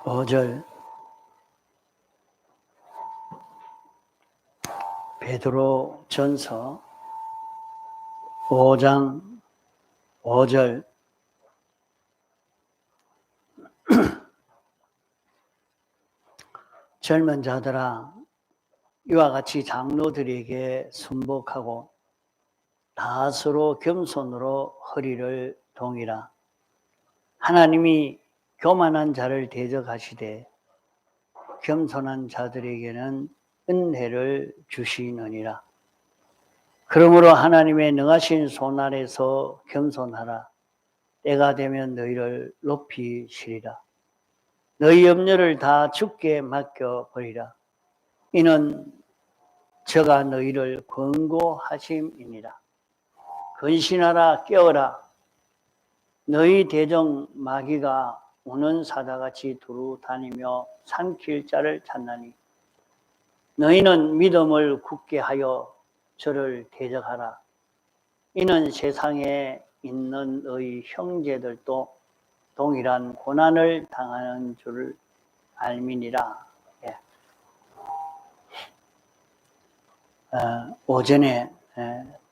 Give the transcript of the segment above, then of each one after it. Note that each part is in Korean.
5절 베드로 전서 5장 5절 젊은 자들아 이와 같이 장로들에게 순복하고 다스로 겸손으로 허리를 동이라. 하나님이 교만한 자를 대적하시되 겸손한 자들에게는 은혜를 주시느니라. 그러므로 하나님의 능하신 손아래서 겸손하라. 때가 되면 너희를 높이시리라. 너희 염려를 다 주께 맡겨버리라. 이는 저가 너희를 권고하심이니라. 근신하라 깨어라. 너희 대적 마귀가 우는 사자같이 두루 다니며 삼킬 자를 찾나니 너희는 믿음을 굳게 하여 저를 대적하라. 이는 세상에 있는 너희 형제들도 동일한 고난을 당하는 줄 알미니라. 예. 오전에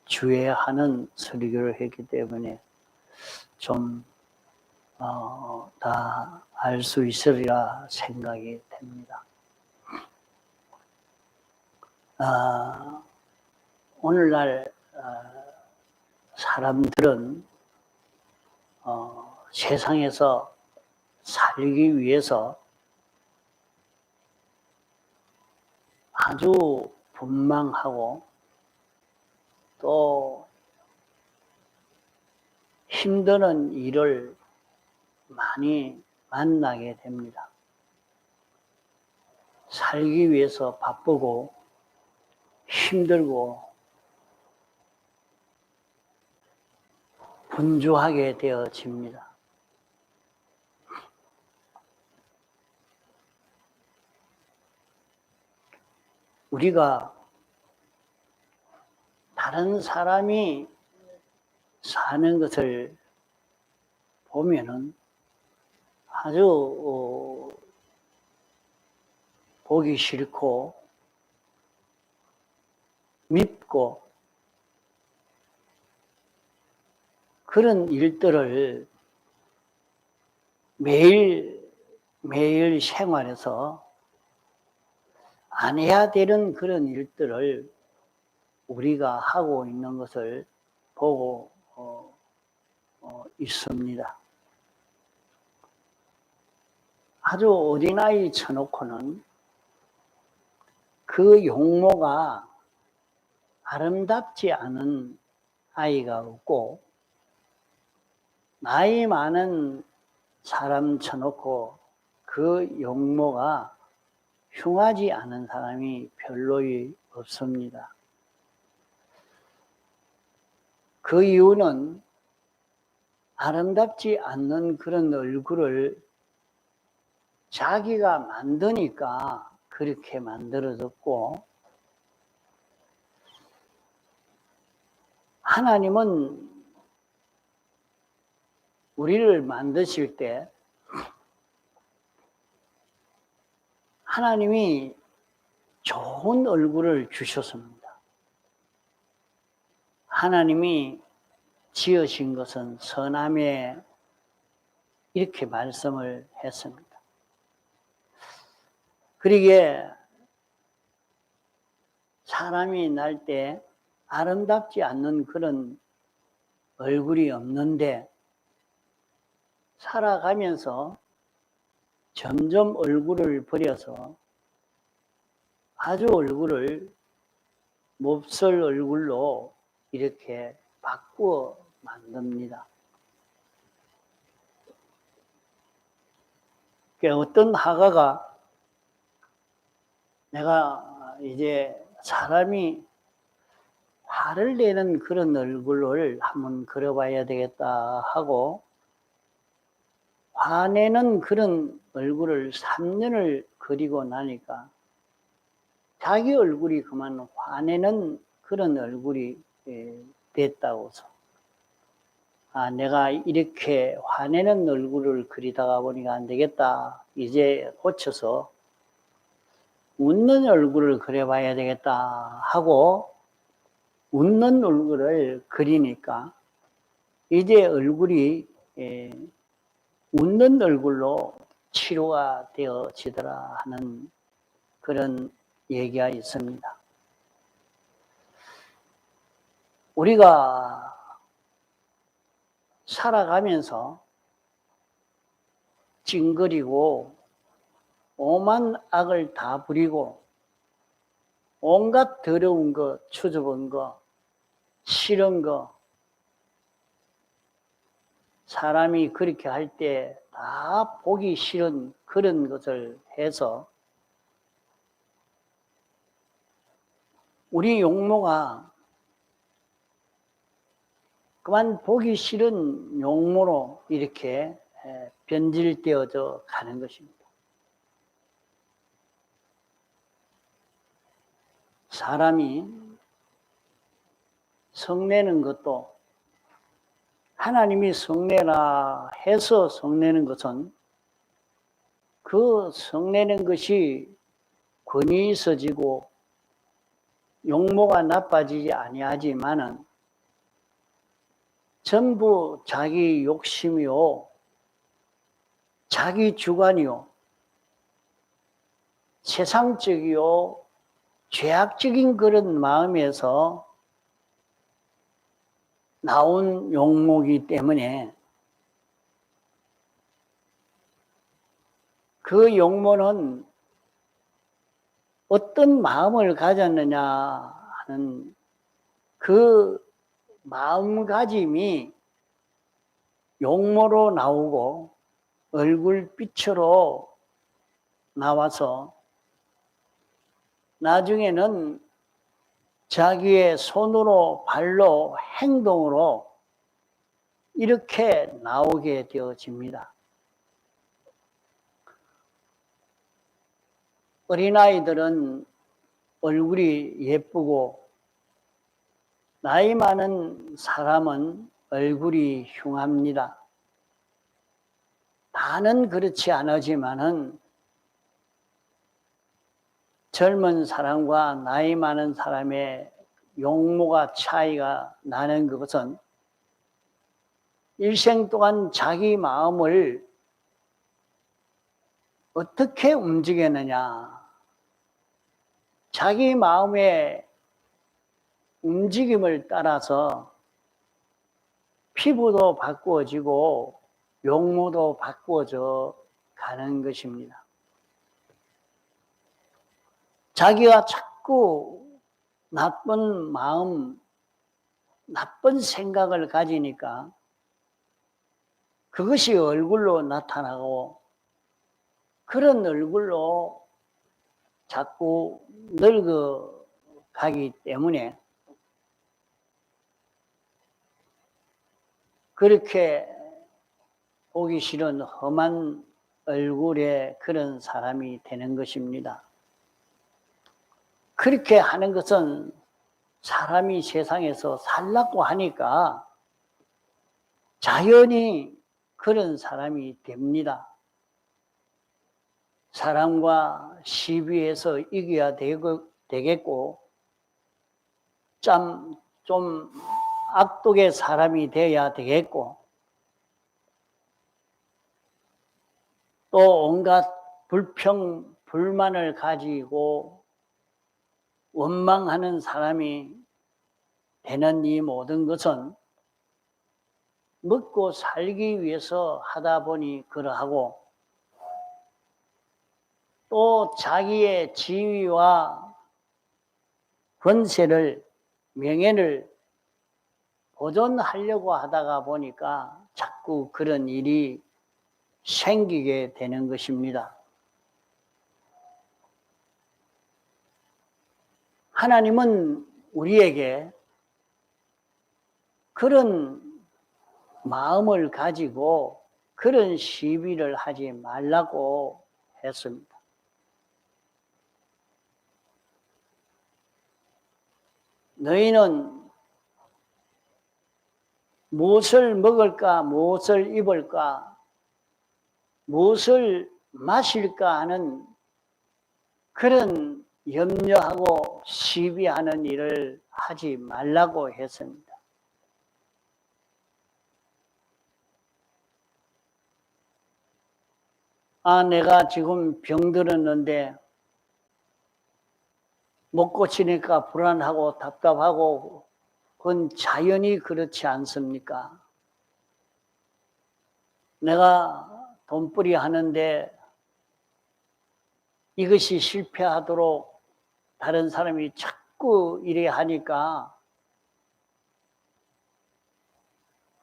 주회하는 설교를 했기 때문에 좀 다 알 수 있으리라 생각이 됩니다. 오늘날 사람들은 세상에서 살기 위해서 아주 분망하고 또 힘드는 일을 많이 만나게 됩니다. 살기 위해서 바쁘고 힘들고 분주하게 되어집니다. 우리가 다른 사람이 사는 것을 보면은 아주 보기 싫고 밉고 그런 일들을 매일 생활에서 안 해야 되는 그런 일들을 우리가 하고 있는 것을 보고 있습니다. 아주 어린아이 쳐놓고는 그 용모가 아름답지 않은 아이가 없고 나이 많은 사람 쳐놓고 그 용모가 흉하지 않은 사람이 별로이 없습니다. 그 이유는 아름답지 않는 그런 얼굴을 자기가 만드니까 그렇게 만들어졌고 하나님은 우리를 만드실 때 하나님이 좋은 얼굴을 주셨습니다. 하나님이 지으신 것은 선함에 이렇게 말씀을 했습니다. 그러기에 사람이 날 때 아름답지 않는 그런 얼굴이 없는데 살아가면서 점점 얼굴을 버려서 아주 얼굴을 몹쓸 얼굴로 이렇게 바꾸어 만듭니다. 어떤 화가가 내가 이제 사람이 화를 내는 그런 얼굴을 한번 그려봐야 되겠다 하고 화내는 그런 얼굴을 3년을 그리고 나니까 자기 얼굴이 그만 화내는 그런 얼굴이 됐다고서 내가 이렇게 화내는 얼굴을 그리다가 보니까 안 되겠다. 이제 고쳐서 웃는 얼굴을 그려봐야 되겠다 하고 웃는 얼굴을 그리니까 이제 얼굴이 웃는 얼굴로 치료가 되어지더라 하는 그런 얘기가 있습니다. 우리가 살아가면서 찡그리고 오만 악을 다 부리고 온갖 더러운 거, 추접한 거, 싫은 거 사람이 그렇게 할 때 다 보기 싫은 그런 것을 해서 우리 용모가 그만 보기 싫은 용모로 이렇게 변질되어져 가는 것입니다. 사람이 성내는 것도 하나님이 성내라 해서 성내는 것은 그 성내는 것이 권위 있어지고 용모가 나빠지지 아니하지만은 전부 자기 욕심이요, 자기 주관이요, 세상적이요, 죄악적인 그런 마음에서 나온 용모이기 때문에 그 용모는 어떤 마음을 가졌느냐 하는 그 마음가짐이 용모로 나오고 얼굴빛으로 나와서 나중에는 자기의 손으로 발로 행동으로 이렇게 나오게 되어집니다. 어린아이들은 얼굴이 예쁘고 나이 많은 사람은 얼굴이 흉합니다. 다는 그렇지 않지만은 젊은 사람과 나이 많은 사람의 용모가 차이가 나는 것은 일생 동안 자기 마음을 어떻게 움직였느냐, 자기 마음의 움직임을 따라서 피부도 바꾸어지고 용모도 바꾸어져 가는 것입니다. 자기가 자꾸 나쁜 마음, 나쁜 생각을 가지니까 그것이 얼굴로 나타나고 그런 얼굴로 자꾸 늙어가기 때문에 그렇게 보기 싫은 험한 얼굴의 그런 사람이 되는 것입니다. 그렇게 하는 것은 사람이 세상에서 살라고 하니까 자연히 그런 사람이 됩니다. 사람과 시비해서 이겨야 되겠고, 좀 악독의 사람이 되어야 되겠고, 또 온갖 불만을 가지고 원망하는 사람이 되는 이 모든 것은 먹고 살기 위해서 하다 보니 그러하고, 또 자기의 지위와 권세를, 명예를 보존하려고 하다가 보니까 자꾸 그런 일이 생기게 되는 것입니다. 하나님은 우리에게 그런 마음을 가지고 그런 시비를 하지 말라고 했습니다. 너희는 무엇을 먹을까, 무엇을 입을까, 무엇을 마실까 하는 그런 염려하고 시비하는 일을 하지 말라고 했습니다. 내가 지금 병들었는데 못 고치니까 불안하고 답답하고 그건 자연히 그렇지 않습니까? 내가 돈벌이 하는데 이것이 실패하도록 다른 사람이 자꾸 이래 하니까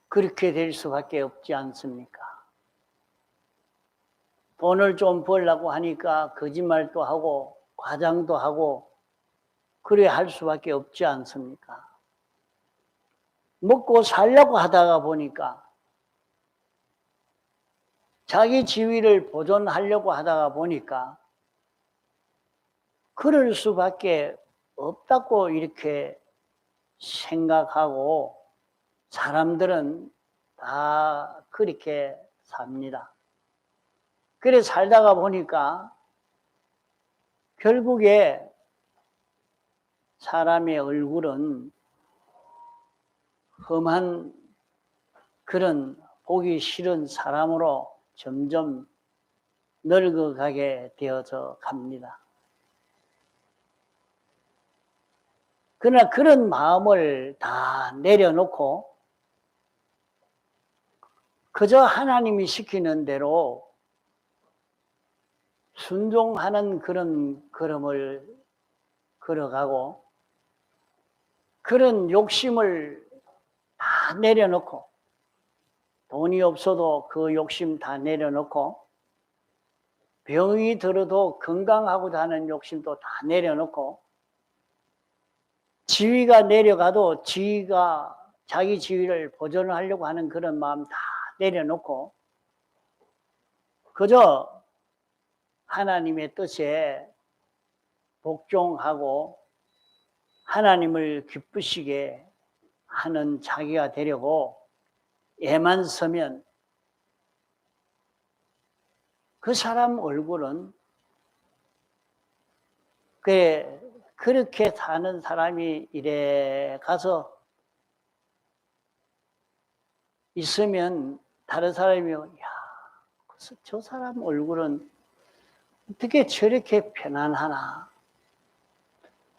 그렇게 될 수밖에 없지 않습니까? 돈을 좀 벌려고 하니까 거짓말도 하고 과장도 하고 그래 할 수밖에 없지 않습니까? 먹고 살려고 하다가 보니까 자기 지위를 보존하려고 하다가 보니까 그럴 수밖에 없다고 이렇게 생각하고 사람들은 다 그렇게 삽니다. 그래 살다가 보니까 결국에 사람의 얼굴은 험한 그런 보기 싫은 사람으로 점점 늙어가게 되어져 갑니다. 그러나 그런 마음을 다 내려놓고 그저 하나님이 시키는 대로 순종하는 그런 걸음을 걸어가고 그런 욕심을 다 내려놓고 돈이 없어도 그 욕심 다 내려놓고 병이 들어도 건강하고자 하는 욕심도 다 내려놓고 지위가 내려가도 지위가 자기 지위를 보존하려고 하는 그런 마음 다 내려놓고 그저 하나님의 뜻에 복종하고 하나님을 기쁘시게 하는 자기가 되려고 애만 서면 그 사람 얼굴은 그렇게 사는 사람이 이래 가서 있으면 다른 사람이 야, 저 사람 얼굴은 어떻게 저렇게 편안하나?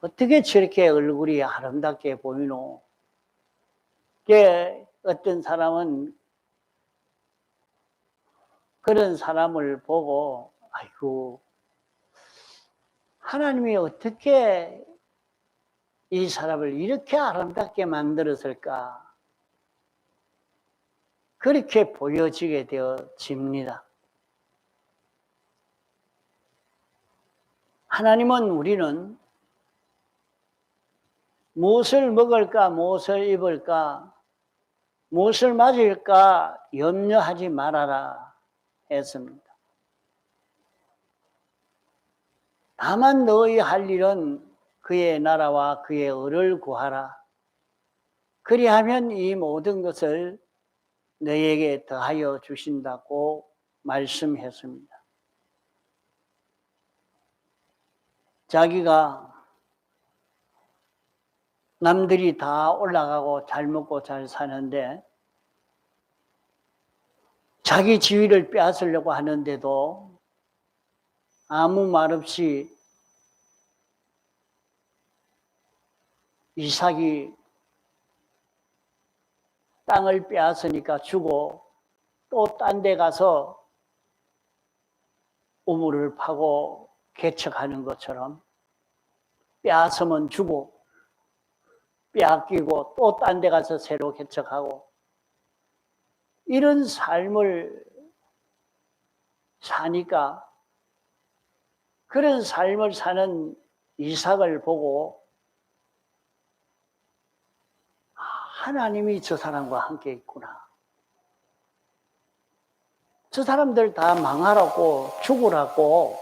어떻게 저렇게 얼굴이 아름답게 보이노? 어떤 사람은 그런 사람을 보고 아이고 하나님이 어떻게 이 사람을 이렇게 아름답게 만들었을까? 그렇게 보여지게 되어집니다. 하나님은 우리는 무엇을 먹을까, 무엇을 입을까, 무엇을 맞을까 염려하지 말아라 했습니다. 다만 너희 할 일은 그의 나라와 그의 의를 구하라. 그리하면 이 모든 것을 너희에게 더하여 주신다고 말씀했습니다. 자기가 남들이 다 올라가고 잘 먹고 잘 사는데 자기 지위를 빼앗으려고 하는데도 아무 말 없이 이삭이 땅을 빼앗으니까 주고 또 딴 데 가서 우물을 파고 개척하는 것처럼 빼앗으면 주고 빼앗기고 또 딴 데 가서 새로 개척하고 이런 삶을 사니까 그런 삶을 사는 이삭을 보고 하나님이 저 사람과 함께 있구나. 저 사람들 다 망하라고 죽으라고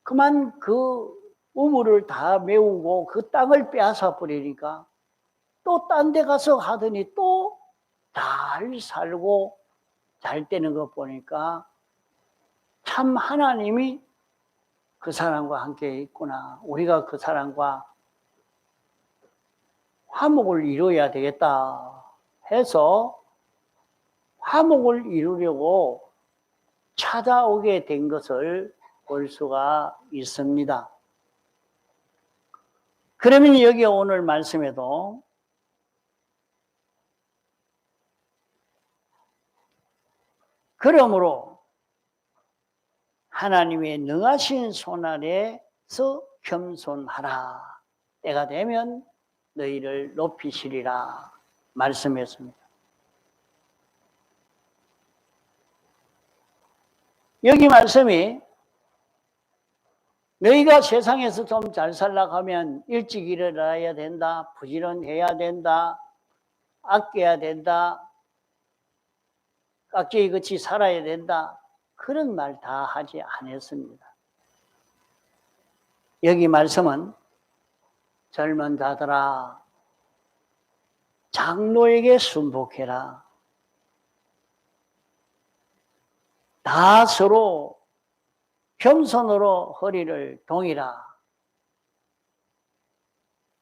그만 그 우물을 다 메우고 그 땅을 빼앗아 버리니까 또 딴 데 가서 하더니 또 잘 살고 잘 되는 거 보니까 참 하나님이 그 사람과 함께 있구나. 우리가 그 사람과 화목을 이루어야 되겠다 해서 화목을 이루려고 찾아오게 된 것을 볼 수가 있습니다. 그러면 여기 오늘 말씀에도 그러므로 하나님의 능하신 손 아래서 겸손하라. 때가 되면 너희를 높이시리라 말씀했습니다. 여기 말씀이 너희가 세상에서 좀 잘 살려고 하면 일찍 일어나야 된다, 부지런해야 된다, 아껴야 된다, 깍지같이 살아야 된다, 그런 말 다 하지 않았습니다. 여기 말씀은 젊은 자들아 장로에게 순복해라. 다 서로 겸손으로 허리를 동이라.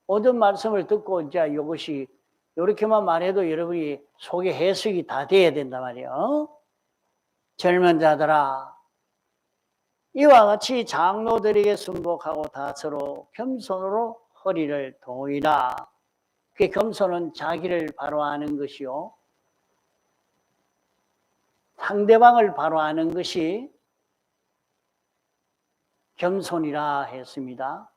모든 말씀을 듣고 이제 이것이 이렇게만 말해도 여러분이 속에 해석이 다 돼야 된단 말이에요. 젊은 자들아 이와 같이 장로들에게 순복하고 다 서로 겸손으로 허리를 동이라. 그 겸손은 자기를 바로 아는 것이요, 상대방을 바로 아는 것이 겸손이라 했습니다.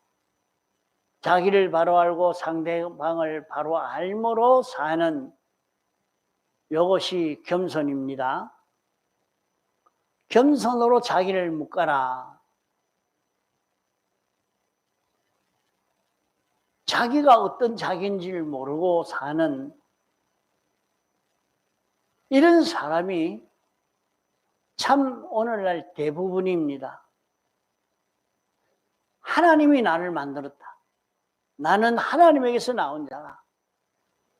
자기를 바로 알고 상대방을 바로 알므로 사는 이것이 겸손입니다. 겸손으로 자기를 묵가라. 자기가 어떤 자기인지를 모르고 사는 이런 사람이 참 오늘날 대부분입니다. 하나님이 나를 만들었다. 나는 하나님에게서 나온 자다.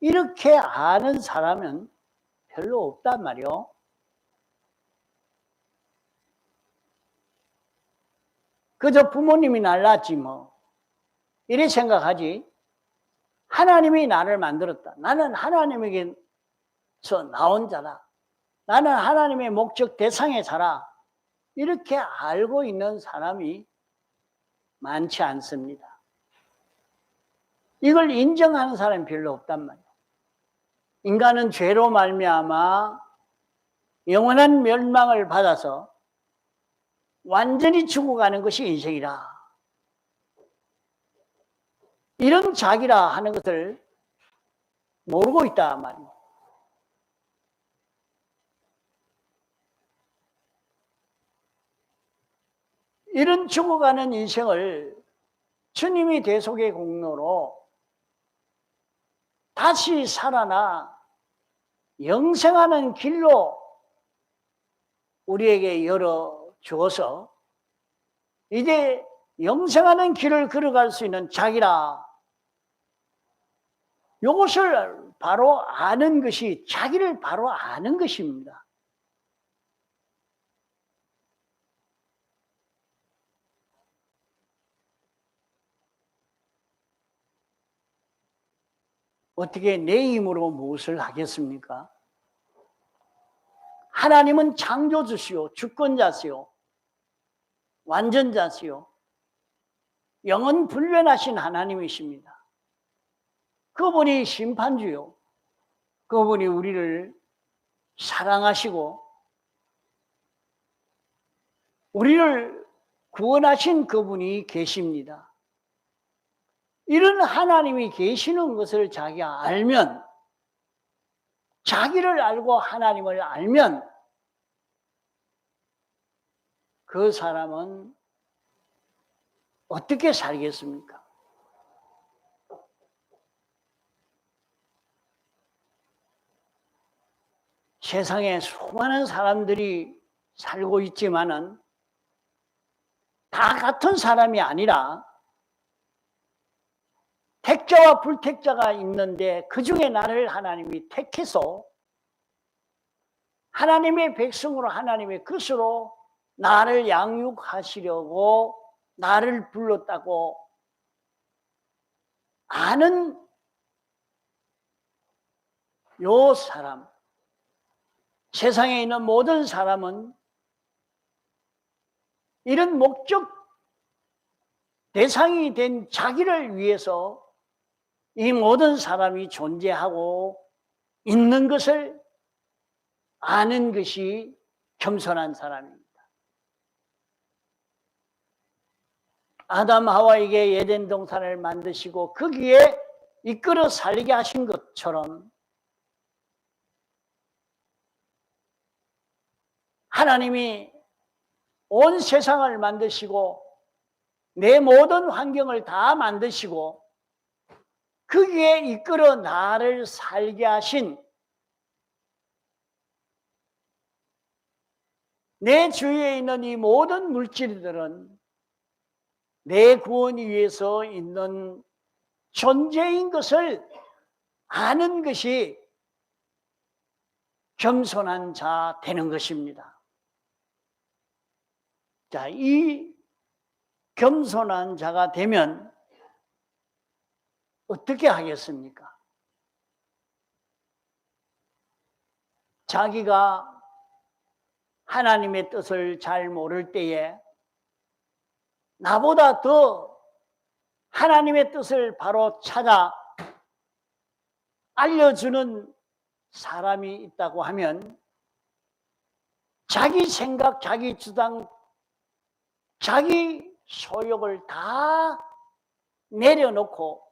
이렇게 아는 사람은 별로 없단 말이요. 그저 부모님이 날랐지 뭐. 이래 생각하지. 하나님이 나를 만들었다. 나는 하나님에게서 나온 자다. 나는 하나님의 목적 대상의 자라. 이렇게 알고 있는 사람이 많지 않습니다. 이걸 인정하는 사람이 별로 없단 말이에요. 인간은 죄로 말미암아 영원한 멸망을 받아서 완전히 죽어가는 것이 인생이라. 이런 자기라 하는 것을 모르고 있다 말이에요. 이런 죽어가는 인생을 주님이 대속의 공로로 다시 살아나 영생하는 길로 우리에게 열어주어서 이제 영생하는 길을 걸어갈 수 있는 자기라. 이것을 바로 아는 것이 자기를 바로 아는 것입니다. 어떻게 내 힘으로 무엇을 하겠습니까? 하나님은 창조주시오, 주권자시오, 완전자시오, 영원불변하신 하나님이십니다. 그분이 심판주요, 그분이 우리를 사랑하시고 우리를 구원하신 그분이 계십니다. 이런 하나님이 계시는 것을 자기가 알면, 자기를 알고 하나님을 알면 그 사람은 어떻게 살겠습니까? 세상에 수많은 사람들이 살고 있지만은 다 같은 사람이 아니라 택자와 불택자가 있는데 그 중에 나를 하나님이 택해서 하나님의 백성으로 하나님의 것으로 나를 양육하시려고 나를 불렀다고 아는 요 사람, 세상에 있는 모든 사람은 이런 목적 대상이 된 자기를 위해서 이 모든 사람이 존재하고 있는 것을 아는 것이 겸손한 사람입니다. 아담 하와에게 에덴 동산을 만드시고 거기에 이끌어 살게 하신 것처럼 하나님이 온 세상을 만드시고 내 모든 환경을 다 만드시고 거기에 이끌어 나를 살게 하신 내 주위에 있는 이 모든 물질들은 내 구원을 위해서 있는 존재인 것을 아는 것이 겸손한 자 되는 것입니다. 자, 이 겸손한 자가 되면 어떻게 하겠습니까? 자기가 하나님의 뜻을 잘 모를 때에 나보다 더 하나님의 뜻을 바로 찾아 알려주는 사람이 있다고 하면 자기 생각, 자기 주장, 자기 소욕을 다 내려놓고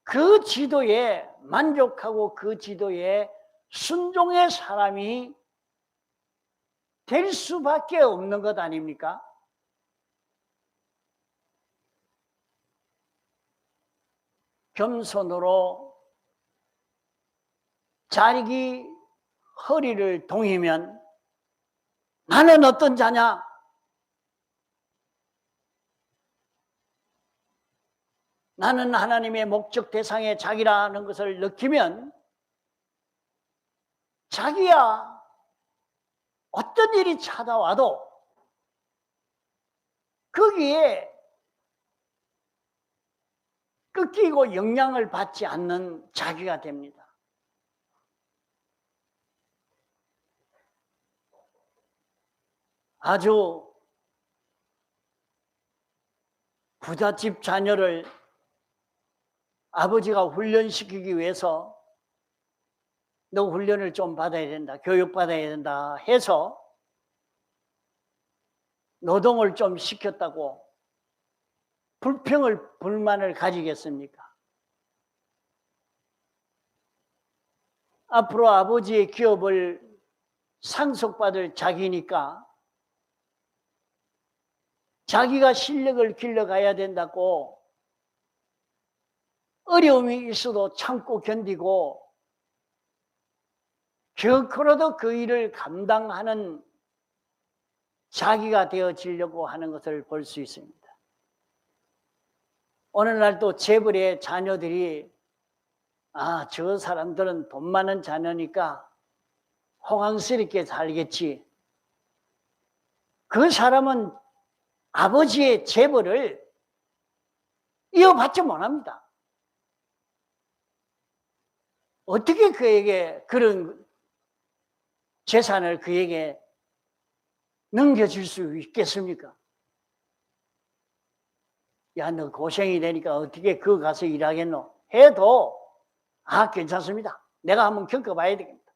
그 지도에 만족하고 그 지도에 순종의 사람이 될 수밖에 없는 것 아닙니까? 겸손으로 자기 허리를 동이면 나는 어떤 자냐? 나는 하나님의 목적 대상의 자기라는 것을 느끼면 자기야 어떤 일이 찾아와도 거기에 꺾이고 영향을 받지 않는 자기가 됩니다. 아주 부잣집 자녀를 아버지가 훈련시키기 위해서 너 훈련을 좀 받아야 된다, 교육받아야 된다 해서 노동을 좀 시켰다고 불만을 가지겠습니까? 앞으로 아버지의 기업을 상속받을 자기니까 자기가 실력을 길러가야 된다고 어려움이 있어도 참고 견디고 결코라도 그 일을 감당하는 자기가 되어지려고 하는 것을 볼 수 있습니다. 오늘날 또 재벌의 자녀들이 저 사람들은 돈 많은 자녀니까 호강스럽게 살겠지. 그 사람은 아버지의 재벌을 이어받지 못합니다. 어떻게 그에게 그런 재산을 그에게 넘겨줄 수 있겠습니까? 야, 너 고생이 되니까 어떻게 그 가서 일하겠노? 해도 괜찮습니다. 내가 한번 겪어봐야 되겠다.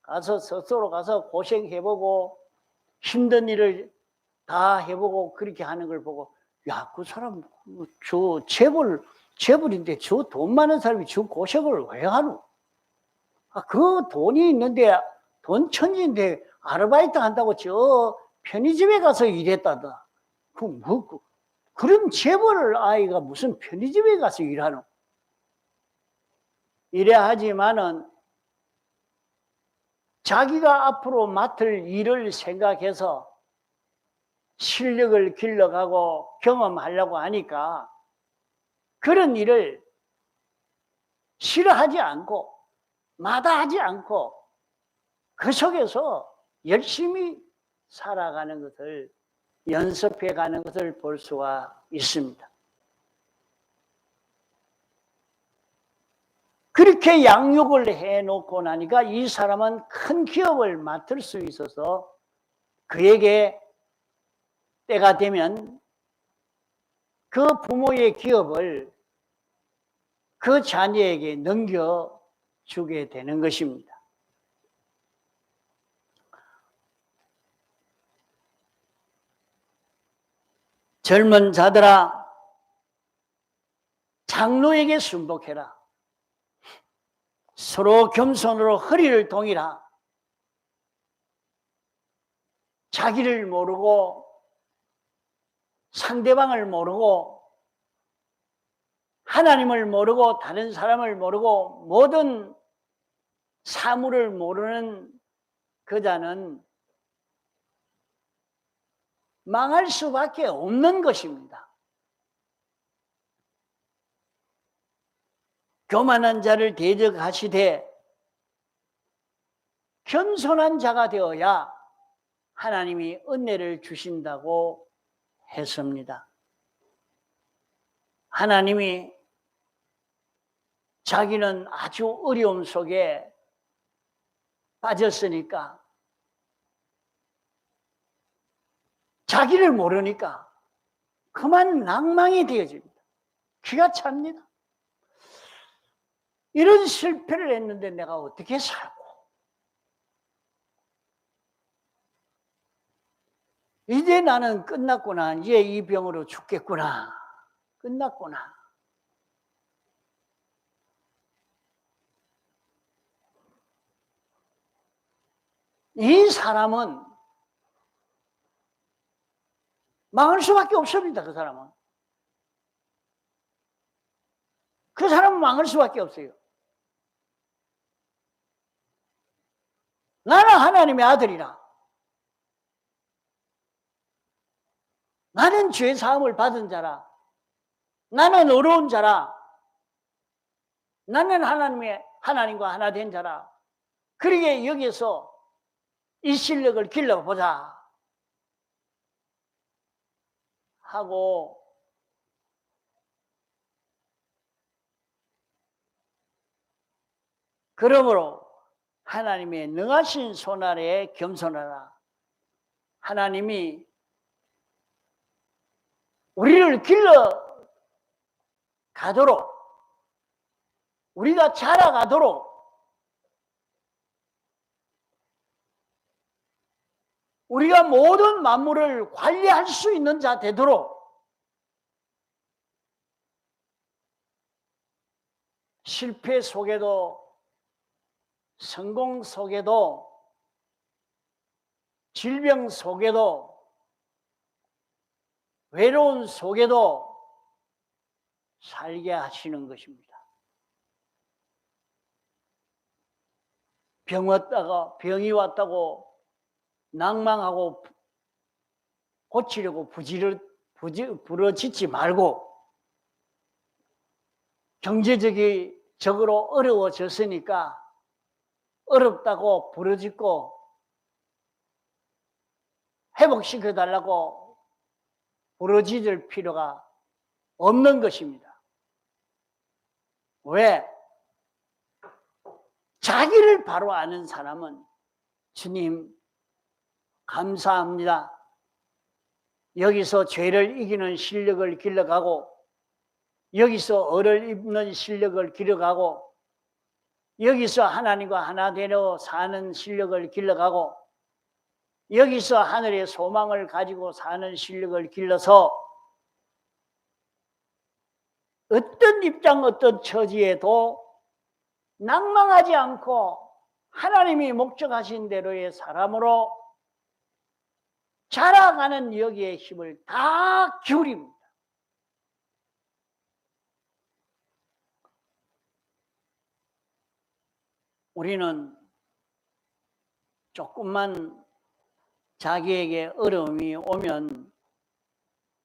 가서 스스로 가서 고생해보고 힘든 일을 다 해보고 그렇게 하는 걸 보고 야, 그 사람 저 재벌인데 저 돈 많은 사람이 저 고생을 왜 하노? 그 돈이 있는데 돈 천지인데 아르바이트 한다고 저 편의점에 가서 일했다다. 그런 재벌 아이가 무슨 편의점에 가서 일하노? 이래 하지만은 자기가 앞으로 맡을 일을 생각해서 실력을 길러가고 경험하려고 하니까 그런 일을 싫어하지 않고 마다하지 않고 그 속에서 열심히 살아가는 것을 연습해 가는 것을 볼 수가 있습니다. 그렇게 양육을 해놓고 나니까 이 사람은 큰 기업을 맡을 수 있어서 그에게 때가 되면 그 부모의 기업을 그 자녀에게 넘겨주게 되는 것입니다. 젊은 자들아, 장로에게 순복해라. 서로 겸손으로 허리를 동이라. 자기를 모르고 상대방을 모르고 하나님을 모르고 다른 사람을 모르고 모든 사물을 모르는 그 자는 망할 수밖에 없는 것입니다. 교만한 자를 대적하시되 겸손한 자가 되어야 하나님이 은혜를 주신다고 했습니다. 하나님이 자기는 아주 어려움 속에 빠졌으니까 자기를 모르니까 그만 낭망이 되어집니다. 기가 찹니다. 이런 실패를 했는데 내가 어떻게 살고 이제 나는 끝났구나. 이제 이 병으로 죽겠구나. 끝났구나. 이 사람은 망할 수밖에 없습니다. 그 사람은. 그 사람은 망할 수밖에 없어요. 나는 하나님의 아들이라. 나는 죄 사함을 받은 자라. 나는 어려운 자라. 나는 하나님과 하나 된 자라. 그러게 여기서 이 실력을 길러보자 하고 그러므로 하나님의 능하신 손아래에 겸손하라. 하나님이 우리를 길러 가도록 우리가 자라가도록 우리가 모든 만물을 관리할 수 있는 자 되도록 실패 속에도 성공 속에도 질병 속에도 외로운 속에도 살게 하시는 것입니다. 병이 왔다고 낭망하고 고치려고 부러지지 말고 경제적으로 어려워졌으니까 어렵다고 부러지고 회복시켜달라고 부러질 필요가 없는 것입니다. 왜? 자기를 바로 아는 사람은 주님 감사합니다. 여기서 죄를 이기는 실력을 길러가고 여기서 어를 입는 실력을 길러가고 여기서 하나님과 하나 되어 사는 실력을 길러가고 여기서 하늘의 소망을 가지고 사는 실력을 길러서 어떤 입장 어떤 처지에도 낭망하지 않고 하나님이 목적하신 대로의 사람으로 자라가는 여기에 힘을 다 기울입니다. 우리는 조금만 자기에게 어려움이 오면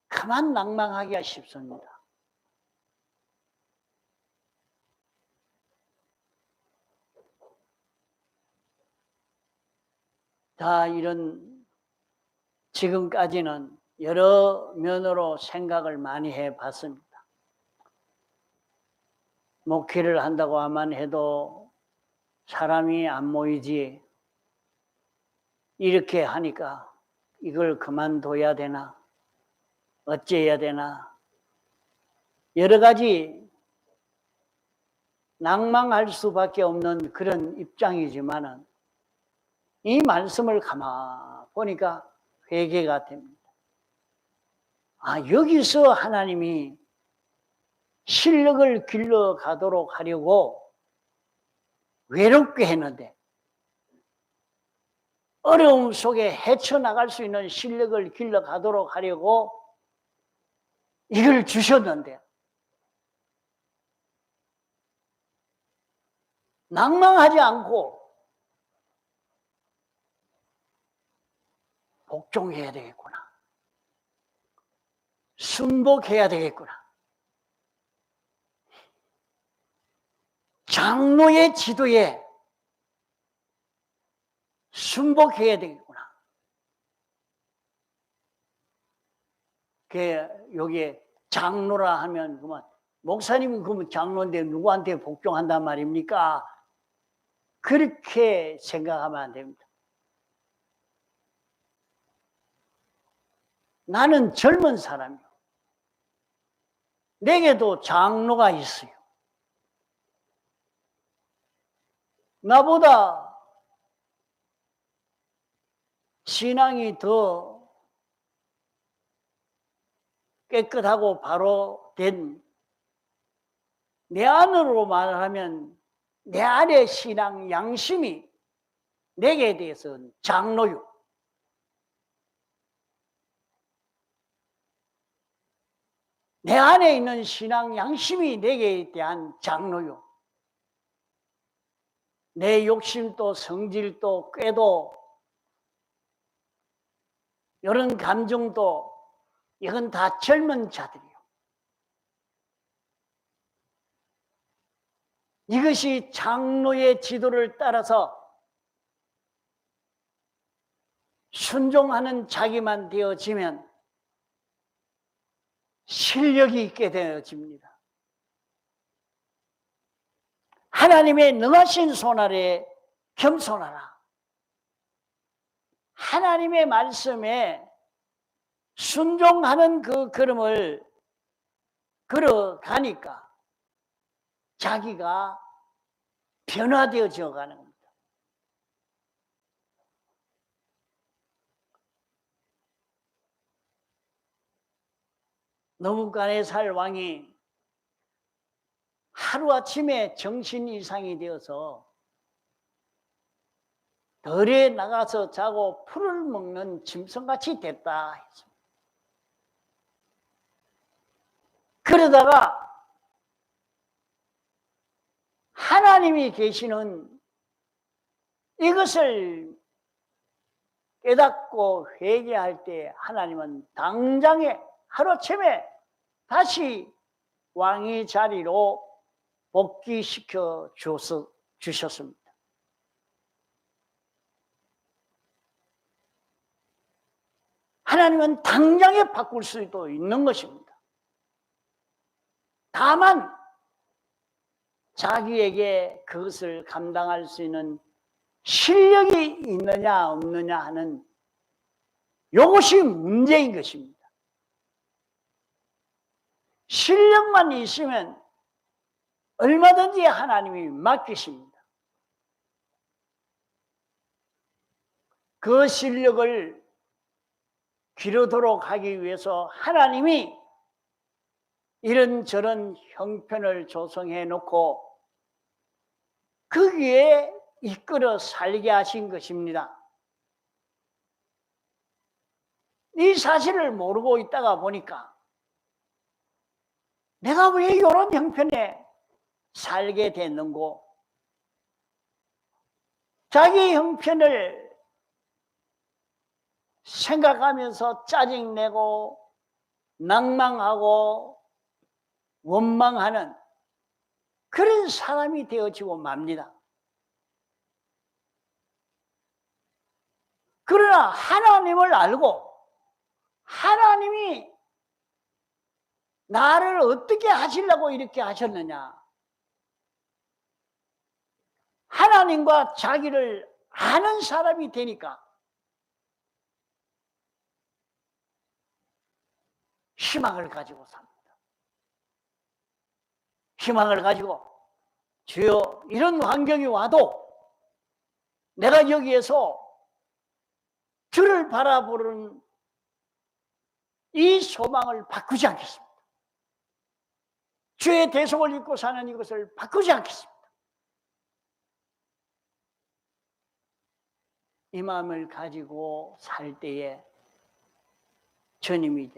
그만 낭망하기가 쉽습니다. 다 이런 지금까지는 여러 면으로 생각을 많이 해봤습니다. 목회를 한다고 하면 해도 사람이 안 모이지, 이렇게 하니까 이걸 그만둬야 되나, 어째야 되나, 여러 가지 낭망할 수밖에 없는 그런 입장이지만은 이 말씀을 가만 보니까 회개가 됩니다. 아, 여기서 하나님이 실력을 길러 가도록 하려고 외롭게 했는데, 어려움 속에 헤쳐나갈 수 있는 실력을 길러 가도록 하려고 이걸 주셨는데, 낭망하지 않고 복종해야 되겠구나, 순복해야 되겠구나, 장로의 지도에 순복해야 되겠구나. 여기에 장로라 하면 그만, 목사님은 그러면 장로인데 누구한테 복종한단 말입니까? 그렇게 생각하면 안 됩니다. 나는 젊은 사람이요, 내게도 장로가 있어요. 나보다 신앙이 더 깨끗하고 바로 된, 내 안으로 말하면 내 안의 신앙 양심이 내게 대해서는 장로요. 내 안에 있는 신앙 양심이 내게 대한 장로요. 내 욕심도 성질도 꾀도 이런 감정도 이건 다 젊은 자들이요. 이것이 장로의 지도를 따라서 순종하는 자기만 되어지면 실력이 있게 되어집니다. 하나님의 능하신 손 아래 겸손하라. 하나님의 말씀에 순종하는 그 걸음을 걸어가니까 자기가 변화되어져 가는 겁니다. 느부갓네살 왕이 하루아침에 정신 이상이 되어서 들에 나가서 자고 풀을 먹는 짐승같이 됐다 했습니다. 그러다가 하나님이 계시는 이것을 깨닫고 회개할 때 하나님은 당장에 하루아침에 다시 왕의 자리로 복귀시켜 주셨습니다. 하나님은 당장에 바꿀 수도 있는 것입니다. 다만 자기에게 그것을 감당할 수 있는 실력이 있느냐 없느냐 하는 이것이 문제인 것입니다. 실력만 있으면 얼마든지 하나님이 맡기십니다. 그 실력을 기르도록 하기 위해서 하나님이 이런저런 형편을 조성해 놓고 거기에 이끌어 살게 하신 것입니다. 이 사실을 모르고 있다가 보니까 내가 왜 이런 형편에 살게 됐는고, 자기 형편을 생각하면서 짜증내고 낭망하고 원망하는 그런 사람이 되어지고 맙니다. 그러나 하나님을 알고 하나님이 나를 어떻게 하시려고 이렇게 하셨느냐, 하나님과 자기를 아는 사람이 되니까 희망을 가지고 삽니다. 희망을 가지고 주여, 이런 환경이 와도 내가 여기에서 주를 바라보는 이 소망을 바꾸지 않겠습니다. 주의 대속을 입고 사는 이것을 바꾸지 않겠습니다. 이 마음을 가지고 살 때에 주님이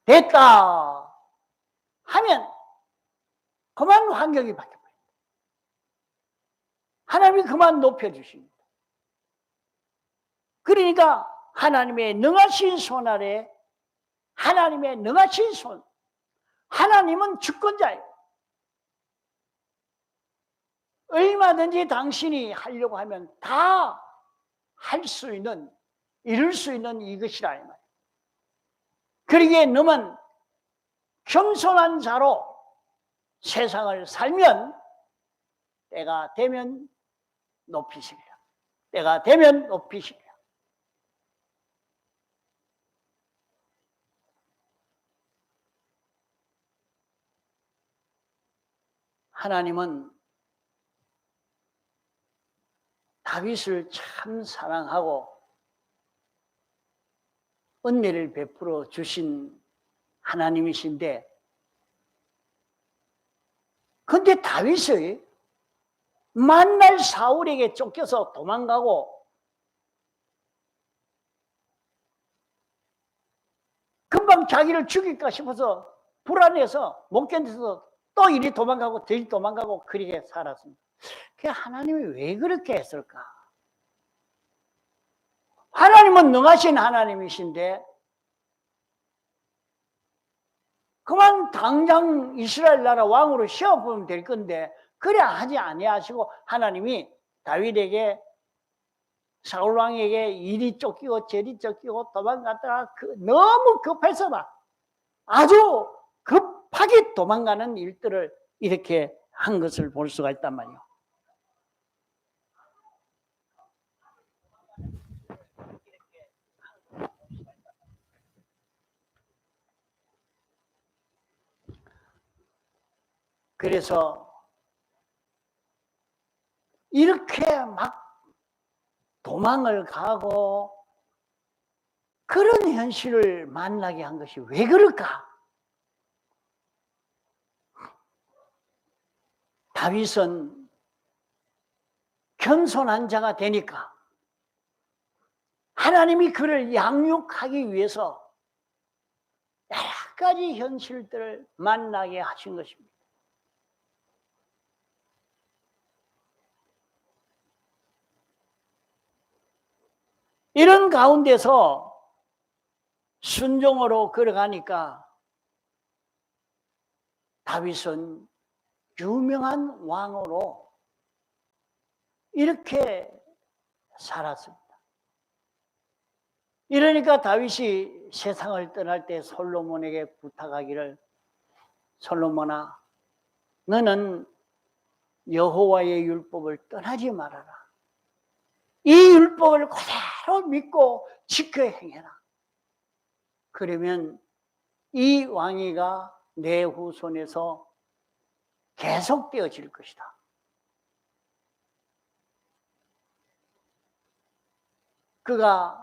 됐다 하면 그만 환경이 바뀌어버립니다. 하나님이 그만 높여주십니다. 그러니까 하나님의 능하신 손 아래, 하나님의 능하신 손, 하나님은 주권자예요. 얼마든지 당신이 하려고 하면 다 할 수 있는, 이룰 수 있는 이것이라 이 말이에요. 그러기에 너만 겸손한 자로 세상을 살면 때가 되면 높이시리라. 때가 되면 높이시리라. 하나님은 다윗을 참 사랑하고 은혜를 베풀어 주신 하나님이신데, 근데 다윗이 만날 사울에게 쫓겨서 도망가고 금방 자기를 죽일까 싶어서 불안해서 못 견뎌서 또 이리 도망가고 저리 도망가고 그렇게 살았습니다. 그 하나님이 왜 그렇게 했을까? 하나님은 능하신 하나님이신데 그만 당장 이스라엘 나라 왕으로 세워보면 될 건데 그래 하지 아니하시고 하나님이 다윗에게, 사울 왕에게 이리 쫓기고 저리 쫓기고 도망갔다가 너무 급해서 아주 급하게 도망가는 일들을 이렇게 한 것을 볼 수가 있단 말이에요. 그래서 이렇게 막 도망을 가고 그런 현실을 만나게 한 것이 왜 그럴까? 다윗은 겸손한 자가 되니까 하나님이 그를 양육하기 위해서 여러 가지 현실들을 만나게 하신 것입니다. 이런 가운데서 순종으로 걸어가니까 다윗은 유명한 왕으로 이렇게 살았습니다. 이러니까 다윗이 세상을 떠날 때 솔로몬에게 부탁하기를, 솔로몬아, 너는 여호와의 율법을 떠나지 말아라. 이 율법을 그대로 믿고 지켜 행해라. 그러면 이 왕위가 내 후손에서 계속되어질 것이다. 그가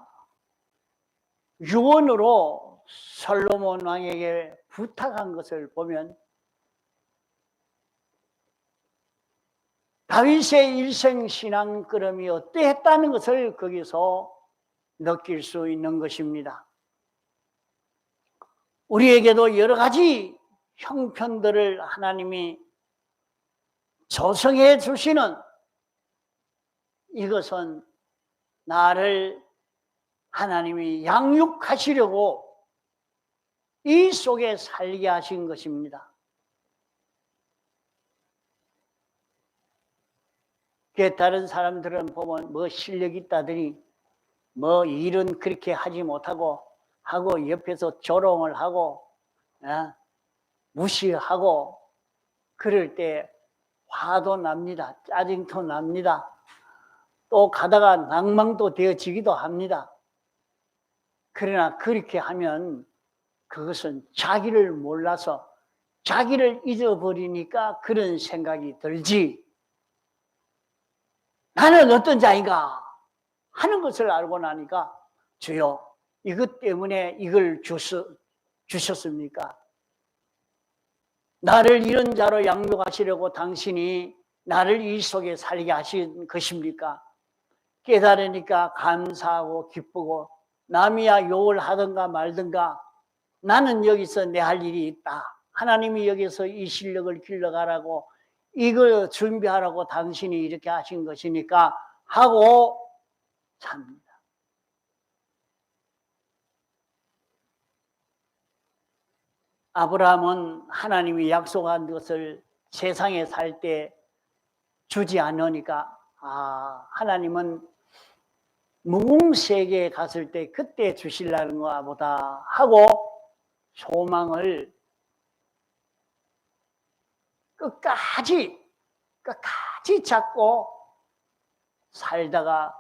유언으로 솔로몬 왕에게 부탁한 것을 보면 다윗의 일생 신앙 걸음이 어떠했다는 것을 거기서 느낄 수 있는 것입니다. 우리에게도 여러 가지 형편들을 하나님이 조성해 주시는, 이것은 나를 하나님이 양육하시려고 이 속에 살게 하신 것입니다. 다른 사람들은 보면 뭐 실력이 있다더니 뭐 일은 그렇게 하지 못하고 하고 옆에서 조롱을 하고 무시하고 그럴 때 화도 납니다. 짜증도 납니다. 또 가다가 낭망도 되어지기도 합니다. 그러나 그렇게 하면 그것은 자기를 몰라서 자기를 잊어버리니까 그런 생각이 들지, 나는 어떤 자인가 하는 것을 알고 나니까 주여 이것 때문에 이걸 주셨습니까? 나를 이런 자로 양육하시려고 당신이 나를 이 속에 살게 하신 것입니까? 깨달으니까 감사하고 기쁘고 남이야 욕을 하든가 말든가 나는 여기서 내 할 일이 있다. 하나님이 여기서 이 실력을 길러가라고 이걸 준비하라고 당신이 이렇게 하신 것이니까 하고 삽니다. 아브라함은 하나님이 약속한 것을 세상에 살 때 주지 않으니까 하나님은 무궁세계에 갔을 때 그때 주시려는 거 보다 하고 소망을 끝까지 잡고 살다가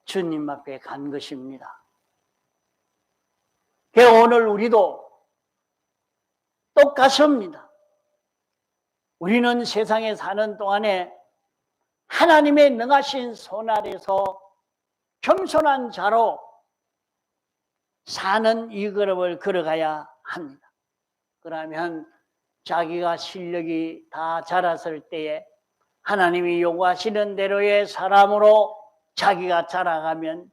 주님 앞에 간 것입니다. 오늘 우리도 똑같습니다. 우리는 세상에 사는 동안에 하나님의 능하신 손 아래서 겸손한 자로 사는 이 걸음을 걸어가야 합니다. 그러면 자기가 실력이 다 자랐을 때에 하나님이 요구하시는 대로의 사람으로 자기가 자라가면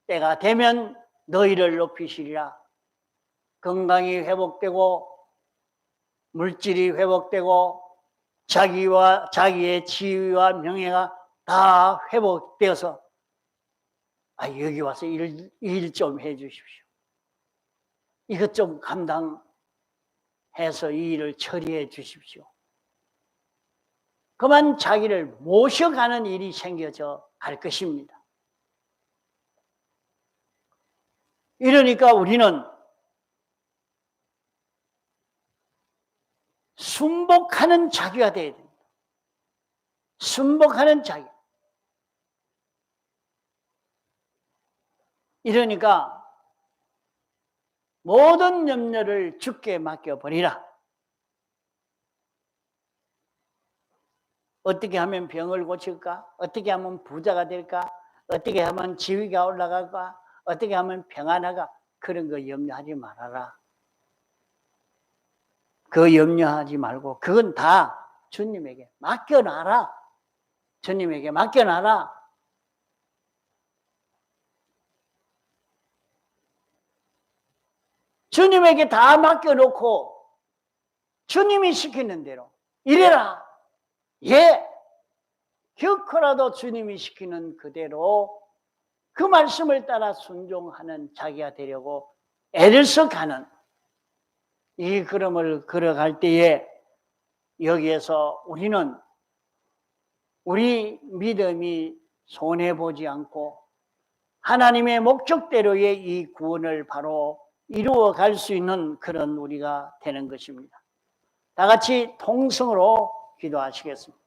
때가 되면 너희를 높이시리라. 건강이 회복되고 물질이 회복되고 자기의 지위와 명예가 다 회복되어서 여기 와서 일 좀 해 주십시오. 이것 좀 감당해서 이 일을 처리해 주십시오. 그만 자기를 모셔가는 일이 생겨져 갈 것입니다. 이러니까 우리는 순복하는 자기가 되어야 됩니다. 순복하는 자기. 이러니까 모든 염려를 주께 맡겨버리라. 어떻게 하면 병을 고칠까? 어떻게 하면 부자가 될까? 어떻게 하면 지위가 올라갈까? 어떻게 하면 평안할까? 그런 거 염려하지 말아라. 그 염려하지 말고 그건 다 주님에게 맡겨놔라. 주님에게 맡겨놔라. 주님에게 다 맡겨놓고 주님이 시키는 대로 이래라. 결코라도 주님이 시키는 그대로 그 말씀을 따라 순종하는 자기가 되려고 애를 써가는 이 걸음을 걸어갈 때에 여기에서 우리는 우리 믿음이 손해보지 않고 하나님의 목적대로의 이 구원을 바로 이루어갈 수 있는 그런 우리가 되는 것입니다. 다 같이 통성으로 기도하시겠습니다.